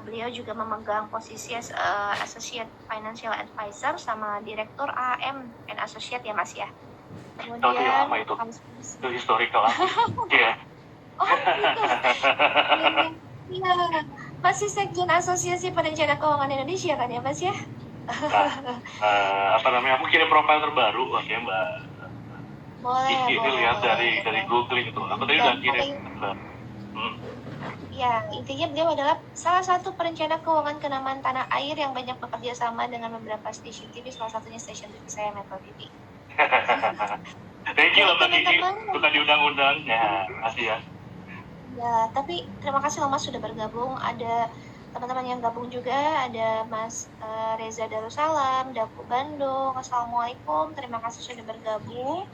beliau juga memegang posisi Associate Financial Advisor sama Direktur AM and Associate ya Mas ya. Kemudian lama itu historical ya. Oh gitu. Iya, masih Sekjen Asosiasi Perencana Keuangan Indonesia kan ya Mas ya? Aku kirim profil terbaru ya Mbak. Boleh. Lihat dari googling itu. Aku tadi udah kirim. Ya, intinya beliau adalah salah satu perencana keuangan kenamaan tanah air yang banyak bekerja sama dengan beberapa stasiun TV, salah satunya stasiun TV saya, Metro TV. Thank you Mbak Kiki, suka diundang-undang. Ya, makasih ya. Ya, tapi terima kasih loh Mas sudah bergabung. Ada teman-teman yang gabung juga, ada Mas Reza Darussalam, Dapu Bandung. Assalamualaikum, terima kasih sudah bergabung.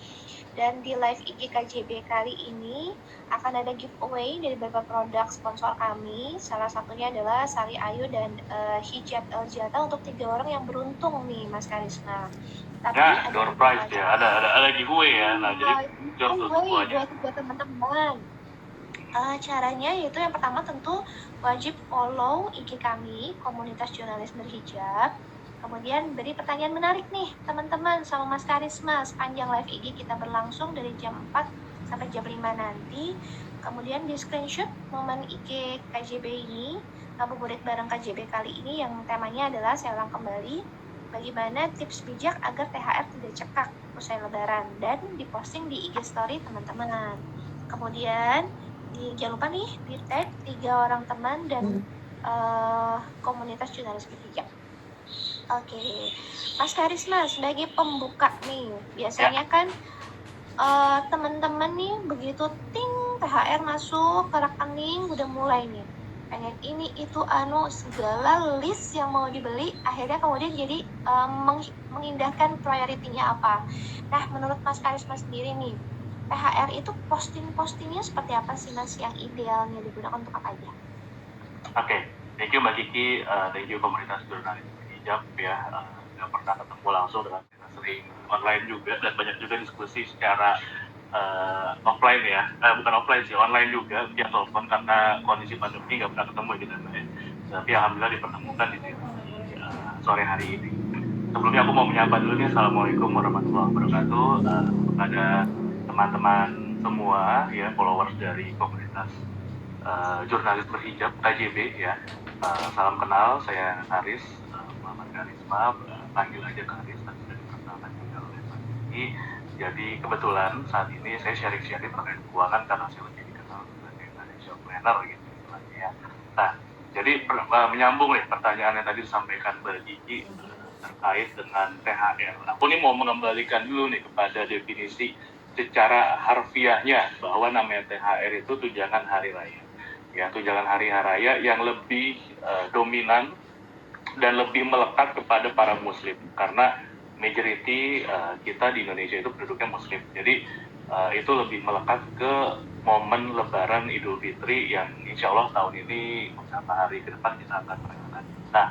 Dan di live IG KJB kali ini akan ada giveaway dari beberapa produk sponsor kami. Salah satunya adalah Sari Ayu dan hijab El Jata untuk 3 orang yang beruntung nih Mas Karisma. Tapi nah, door prize ya, ada giveaway ya. Nah, jadi giveaway buat teman-teman. Caranya yaitu yang pertama tentu wajib follow IG kami, Komunitas Jurnalis Berhijab. Kemudian beri pertanyaan menarik nih teman-teman sama Mas Karisma sepanjang live IG kita berlangsung dari jam 4 sampai jam 5 nanti. Kemudian di screenshot momen IG KJB ini, ngabuburit bareng KJB kali ini yang temanya adalah saya ulang kembali, bagaimana tips bijak agar THR tidak cekak usai lebaran, dan diposting di IG story teman-teman. Kemudian jangan lupa nih di tag 3 orang teman dan Komunitas Jurnalis Berhijab. Oke, Mas Karisma sebagai pembuka nih, biasanya kan teman-teman nih begitu ting THR masuk ke rekening udah mulai nih pengen ini itu segala list yang mau dibeli, akhirnya kemudian jadi mengindahkan prioritinya apa. Nah, menurut Mas Karisma sendiri nih, THR itu posting-postingnya seperti apa sih Mas yang idealnya digunakan untuk apa aja? Oke, thank you Mbak Kiki, thank you Komunitas Jurnalis Berhijab ya, nggak pernah ketemu langsung dengan sering online juga, dan banyak juga diskusi secara offline ya, bukan offline sih, online juga via telepon karena kondisi pandemi nggak pernah ketemu gitu Mbak ya. Tapi alhamdulillah dipertemukan di sini sore hari ini. Sebelumnya aku mau menyapa dulu nih, Assalamualaikum warahmatullahi wabarakatuh kepada teman-teman semua ya, followers dari Komunitas Jurnalis Berhijab KJB ya. Salam kenal, saya Haris Muhammad Karisma, panggil aja Haris, tapi sudah diperkenalkan juga oleh Pak Kiki. Jadi kebetulan saat ini saya sharing-sharing terkait keuangan karena saya lebih dikenal sebagai financial planner gitu istilahnya ya. Nah, jadi menyambung nih pertanyaan yang tadi disampaikan Mbak Kiki terkait dengan THR. Aku nih mau mengembalikan dulu nih kepada definisi secara harfiahnya bahwa namanya THR itu tunjangan hari raya. Ya, tunjangan hari raya yang lebih dominan dan lebih melekat kepada para muslim karena majority kita di Indonesia itu penduduknya muslim. Jadi itu lebih melekat ke momen lebaran Idul Fitri yang insya Allah tahun ini beberapa hari ke depan kita akan merayakan. Nah,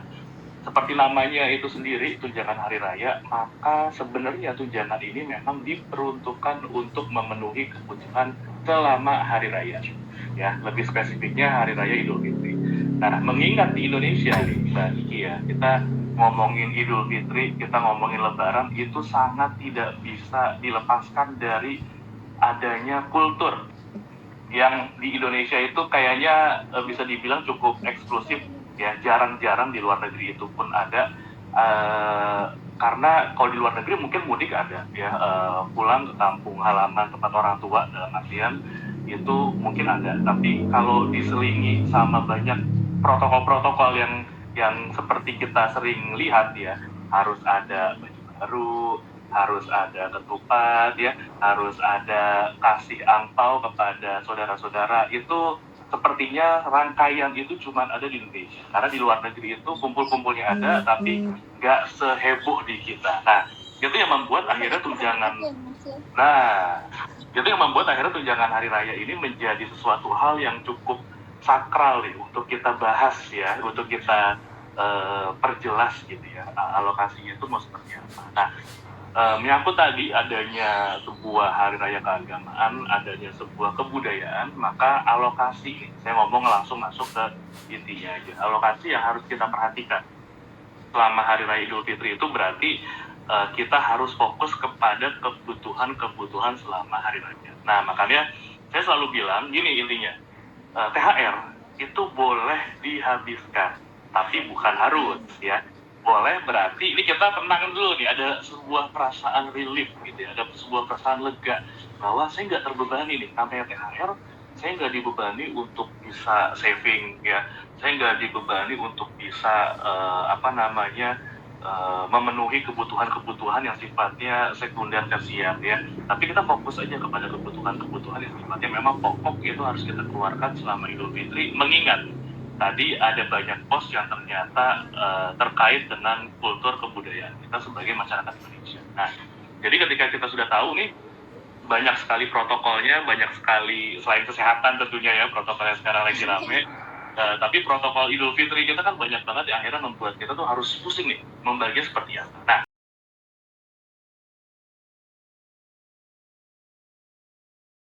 seperti namanya itu sendiri, tunjangan hari raya, maka sebenarnya tunjangan ini memang diperuntukkan untuk memenuhi kebutuhan selama hari raya. Ya, lebih spesifiknya hari raya Idul Fitri. Nah, mengingat di Indonesia nih, Mbak Kiki ya, kita ngomongin Idul Fitri, kita ngomongin Lebaran, itu sangat tidak bisa dilepaskan dari adanya kultur yang di Indonesia itu kayaknya bisa dibilang cukup eksklusif ya, jarang-jarang di luar negeri itu pun ada, karena kalau di luar negeri mungkin mudik ada ya, pulang ke kampung halaman tempat orang tua dalam artian itu mungkin ada, tapi kalau diselingi sama banyak protokol-protokol yang seperti kita sering lihat ya, harus ada baju baru, harus ada ketupat ya, harus ada kasih angpau kepada saudara-saudara, itu sepertinya rangkaian itu cuma ada di Indonesia. Karena di luar negeri itu kumpul-kumpulnya ada, tapi nggak seheboh di kita. Nah, itu yang membuat akhirnya tunjangan. Nah, itu yang membuat akhirnya tunjangan hari raya ini menjadi sesuatu hal yang cukup sakral nih untuk kita bahas ya, untuk kita perjelas gitu ya, alokasinya itu mau seperti apa. Nah, menyangkut tadi adanya sebuah hari raya keagamaan, adanya sebuah kebudayaan, maka alokasi, saya ngomong langsung masuk ke intinya aja, alokasi yang harus kita perhatikan selama hari raya Idul Fitri itu berarti kita harus fokus kepada kebutuhan selama hari raya. Nah, makanya saya selalu bilang gini intinya, THR itu boleh dihabiskan, tapi bukan harus ya. Boleh berarti ini kita tenang dulu nih, ada sebuah perasaan relief gitu ya, ada sebuah perasaan lega bahwa saya nggak terbebani nih, namanya THR, saya nggak dibebani untuk bisa saving ya, saya nggak dibebani untuk bisa memenuhi kebutuhan-kebutuhan yang sifatnya sekunder tersier ya, tapi kita fokus aja kepada kebutuhan-kebutuhan yang sifatnya memang pokok, itu harus kita keluarkan selama Idul Fitri, mengingat tadi ada banyak pos yang ternyata terkait dengan kultur kebudayaan kita sebagai masyarakat Indonesia. Nah, jadi ketika kita sudah tahu nih, banyak sekali protokolnya, banyak sekali, selain kesehatan tentunya ya, protokolnya sekarang lagi rame, tapi protokol Idul Fitri kita kan banyak banget yang akhirnya membuat kita tuh harus pusing nih, membaginya seperti apa. Nah,